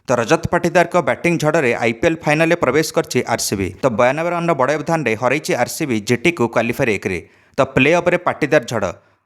तो रजत पाटीदार को बैटिंग झड़े आईपीएल फाइनल में प्रवेश कर आरसीबी। तो 92 रन बड़ व्यवधान में हरई आरसीबी जीटी को क्वालिफायर 1 रे। तो प्ले ऑफ रे पाटीदार झड़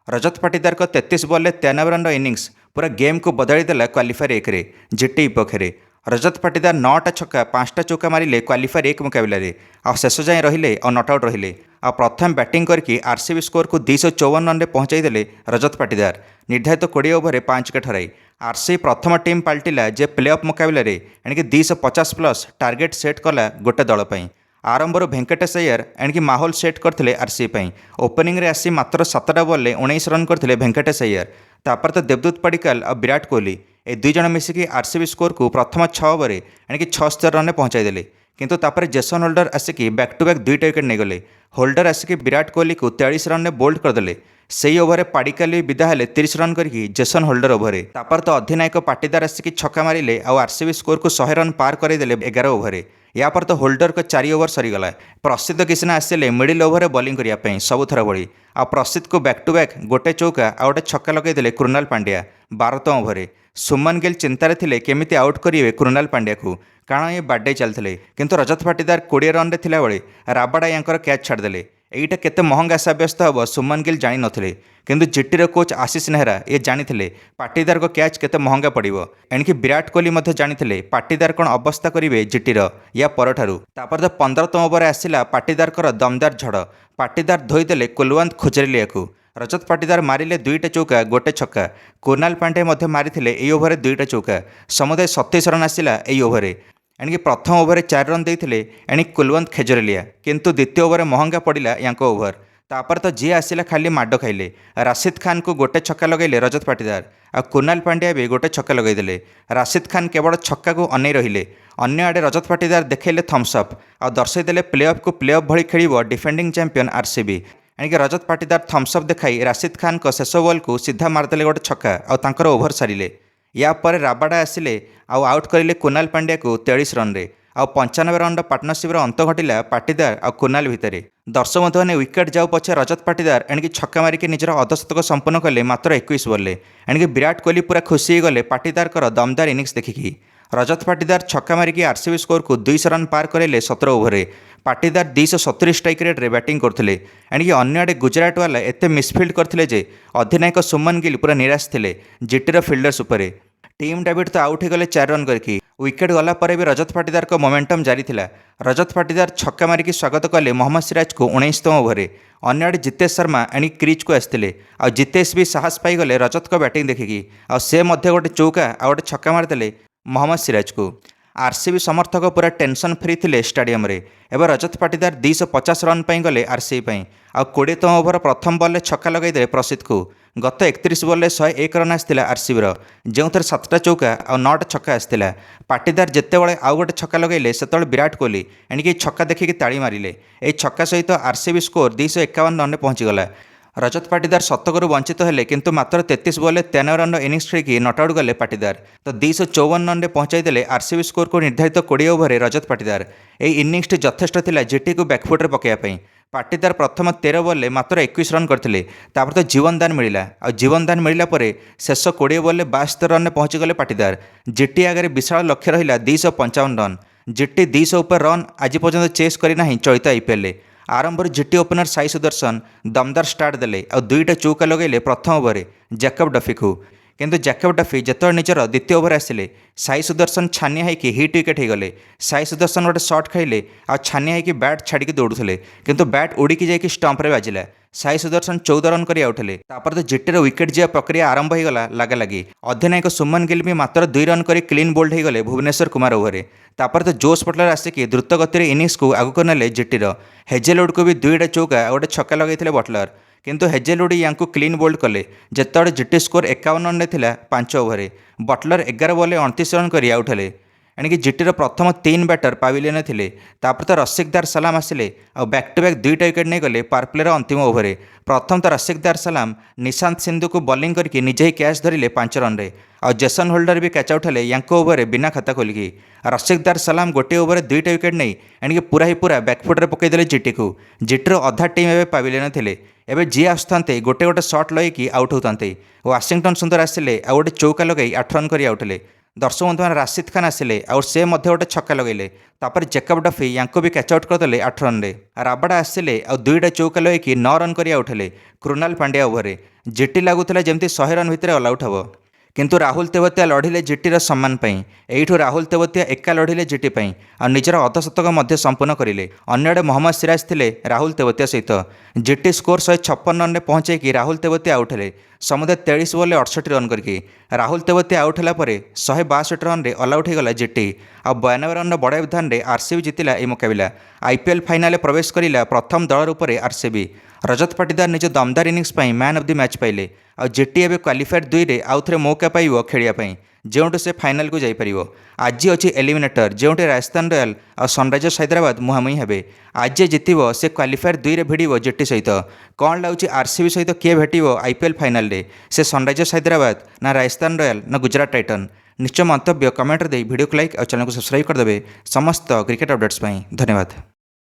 रजत पाटीदार को 33 बॉल में 93 रन इनिंग्स पूरा गेम को बदलीदेला क्वालिफायर 1 रे जीटी विपक्ष में। रजत पाटीदार 9टा छक्का 5टा चौका मारे क्वालिफायर 1 मुकाबले आ शेष जाए रहिले और नट आउट रहिले। आ प्रथम बैटिंग करके आरसीबी स्कोर को 254 रन पहुंचाई देले रजत पाटीदार निर्धारित 20 ओवर 5 विकेट हराई। आरसीबी प्रथम टीम पाल्टिला जे प्ले ऑफ मुकाबले एणिक 250 प्लस टार्गेट सेट कला गोटे दल पर। आरंभर भेंकटेश अय्यर एणिक माहौल सेट करते आरसीबी। ओपनिंग रे आसी मात्र 7टा बॉल 19 रन करते भेंकटेश अय्यर। तापर तो देवदूत पडिक्कल और विराट कोहली ए दुई जन मिसिकी आरसीबी स्कोर को प्रथम 6 ओवर एणिक 76 रन पहुंचाई देले। किंतु तापर जेसन होल्डर आसिकी बैक टू बैक 2टा विकेट नहीं गले। होल्डर आसिकी विराट कोहली को 43 रन में बोल्ड करदे। से ओवर पाडिक्कल विदा हेले 30 रन करके जेसन होल्डर ओवर। तापर तो अधिनायक पाटीदार आसिकी छक्का मारे और आरसीबी स्कोर को 100 रन पार करदेले 11 ओवर। या पर तो होल्डर को 4 ओवर सरीगला। प्रसिद्ध किसना आसिले मिडिल ओवर बॉलिंग करने सबुथर भली। आ प्रसिद्ध को बैक टू बैक गोटे चौका आ गोटे छक्का लगेदेले कृणाल पांड्या 12तम ओवर। सुमन गिल चिंतार थे केमिति आउट करेंगे कृणाल पांड्या को, कारण ये बाडे चलते। किंतु रजत पाटीदार 20 रन थिला बेले राबाडा यांकर कैच छाड़देले। एईटा केते महंगा साब्यस्त हम सुमन गिल जानी नथिले, किंतु जीटीर कोच आशीष नेहरा ये जानी पाटीदार को कैच केते महंगा पड़िबो। एणिकी विराट कोहली मध्य जानी पाटीदार कौन अवस्था करेंगे जीटीर या परठारु। तापर तो 15तम ओवर आसिला पाटीदार दमदार झड़। पाटीदार धोईदेले कुलवंत खुजरेलिया को। रजत पाटीदार मारिले 2टा चौका गोटे छक्का। कृणाल पांडे मध्य मारिथिले एई ओवर 2टा चौका। समुदाय 37 रन आसिला एई ओवर। एणिक प्रथम ओवर 4 रन देते एणिक कुलवंत खेजरेलिया, किंतु द्वितीय ओवर महंगा पड़ा यांको ओवर। तापर तो जी आसिला खाली माड खाइले। राशिद खान को गोटे छक्का लगेले रजत पाटीदार आ कृणाल पांड्या भी गोटे छक्का लगेदेले। राशिद खान केवल छक्का को अनै रहिले। अन्य आड़े रजत पाटीदार देखेले थम्सअप आ दर्शाईदेले प्ले ऑफ को प्ले ऑफ भली खेल defending champion RCB. एणिक Rajat Patidar Thums Up देखाई राशिद खान को शेष बॉल को सीधा मारदेले गोटे छक्का और ओभर सारिले। या पर राबाडा आसिले आउट करेंगे कृणाल पांड्या को 43 रन रे। आ 95 रन पार्टनरशिप अंत घटिला पाटीदार और कृणाल भितर। दर्शक मैंने विकेट जाऊ पछे रजत पाटीदार एणिक छक्का मारिक निजर अर्धशतक संपन्न कले मात्र 21 बॉल। एणिक विराट कोहली पूरा खुशी गले पाटीदार दमदार इनिंग्स देखिकी। रजत पाटीदार छक्का मारिक आरसीबी स्कोर को 200 रन पार करेले 17 ओवर। पाटीदार 270 स्ट्राइक रेट रे बैटिंग करते। एणिक अन्य आड़े गुजरात वाला एत मिसफिल्ड करते जे अधिनायक सुमन गिल पूरा निराश थे जीटीर फिल्डर्स उपर। टीम डेविड तो आउट होगले 4 रन करके। विकेट गला पर भी रजत पाटीदार को मोमेंटम जारी थिला। रजत पाटीदार छक्का मारिक स्वागत कले मोहम्मद सिराज को 19तम ओवर। अन्य आड़े जितेश शर्मा एणिक क्रीज को आसते आ जितेश भी साहस पाईगले रजत को बैटिंग देखिकी। आ से मध्य गोटे चौका आ गोटे छक्का मारिदेले मोहम्मद सिराज को। आरसीबी समर्थक पूरा टेंशन फ्री थे स्टाडियम रे। एवं रजत पाटीदार 250 रन पर गले आरसीबी आ 20तम ओवर प्रथम बॉल छक्का लगेदे प्रसिद्ध को। गत 31 बॉल 101 रन आसाला आरसीबी जो 7टा चौका और 9टा छक्का आसाला। पाटीदार जितेबाला आउ गोटे छक्का लगेले से विराट कोहली एणिक छक्का देखिकी ताड़ी मारिले। यह छक्का सहित RCB score 251 run पहुँचीगला। Rajat Patidar शतकरू वंचित हेले, किंतु मात्र 33 बॉल 93 रन इनिंग्स खेल नट आउट गले पाटीदार। तो 254 रन पहुंचाई देले आरसीबी स्कोर को निर्धारित 20 ओवर रजत पाटीदार। यह इनिंग्स जथेष्ट थिला जीटी को बैकफुट पकाइवाई। पाटीदार प्रथम 13 बॉल मात्र 21 रन करते। तापर तो जीवन दान मिला और जीवन दान मिलला परे शेष 20 बॉल 72 रन पहुंचीगले पाटीदार। जीटी आगे विशाल लक्ष्य रहा 255 रन। जीटी 200 उपर रन आज पर्यंत चेस करना चलित आईपीएल। आरंभ जीटी ओपनर साई सुदर्शन दमदार स्टार्ट देले और 2टा चौका लगेले प्रथम ओवर जैकब डफी को। किंतु जैकब डफी जिते निजर द्वितीय ओवर आसिले साई सुदर्शन छानिया होगी हिट विकेट होगले। साई सुदर्शन गोटे शॉट खाइले आ छानिया होगी बैट छाड़ी दौड़ुले, किंतु बैट उड़ीकी जाकि स्टंप रे बाजिला। साई सुदर्शन 14 रन कर आउट हेले। तापर तो जीटीर विकेट जा प्रक्रिया आरंभ होगला लगी। अधिनायक सुमन गिल भी मात्र 2 रन कर क्लीन बोल्ड होगले भुवनेश्वर कुमार ओवर। तापर तो जोश बटलर आसिकी द्रुत गति इनिंग्स को आगक नेले जीटीर। हेजेलवुड को भी 2टा चौका गोटे छक्का लगे बटलर, किंतु हेजेलवुड यांको क्लीन बोल्ड कले जिते जीटी स्कोर 51 रन था 5 ओवर। बटलर 11 बॉल 29 रन कर आउट हेले। एणिक जीटीर प्रथम 3 बैटर पाविलियन थे। तापर तो रसिकदार सलाम आसिले और बैक टू बैक 2टा विकेट नहीं गले पारप्लेर अंतिम ओवर। प्रथम तो रसिकदार सलाम निशांत सिंधु को बॉलिंग करके निजे ही कैच धरिले 5 रन रे। और जेसन होल्डर भी कैच आउट हेले यांको ओवर बिना खाता खोलिकी। रसिकदार सलाम गोटे ओवर 2टा विकेट नहीं एणिक पूरा बैकफुट्रे पकईदे जीटी को। जीटीर अधा टीम एवं पाविलियन थे। एवं जी आसुते गोटे गोटे शॉट लगे आउट होते। वाशिंगटन सुंदर आसिले आ गोटे चौका लगे 8 रन कर आउट हेले। दर्शक बंधु राशिद खान आसिले और से गोटे छक्का लगेले तापर जेकब डफी या भी कैच आउट करदे 8 रन रे राबाडा आसिले और 2टा चौका लगे 9 रन कर आउट हेले कृणाल पांड्या ओभर जेटी लगुला जमी 100 रन भितर ऑल आउट हम किंतु राहुल तेवतिया लढ़िले जीटीर सम्मान एठू राहुल तेवतिया एका लढ़िले जीटी और निजर अर्धशतक संपूर्ण करें अन्यड़े मोहम्मद सिराज थे राहुल तेवतिया सहित जीटी स्कोर 156 रन में पहुंचे राहुल तेवतिया आउट हेले समुदाय 23 बॉल 68 रन करके राहुल तेवतिया आउट होला 162 रन रे ऑल आउट होगला जीटी आ 92 रन बड़ व्यवधान में आरसीबी जीतिला यह मुकाबला आईपीएल फाइनाल प्रवेश करिला प्रथम दल रूप आरसीबी रजत पाटीदार निज दमदार innings man of the match पाइले आ जीटी एवं क्वालिफायर 2 रे आउ थे मौका पाइब खेलिया जो से फाइनाल को जापर आज अच्छी एलिमिनेटर जो राजस्थान रॉयल और सनराइजर्स हैदराबाद मुहांमुही हेबे आज जितब से क्वालिफायर 2 रे भिड़ जीटी सहित कौन लगुच आरसीबी सहित किए भेट आईपीएल फाइनाल रे से सनराइजर्स हैदराबाद ना राजस्थान रॉयल ना गुजरात टाइटन निश्चय मंतव्य कमेंट दे वीडियो को लाइक और चैनल को सब्सक्राइब करदे समस्त क्रिकेट अपडेट्स धन्यवाद।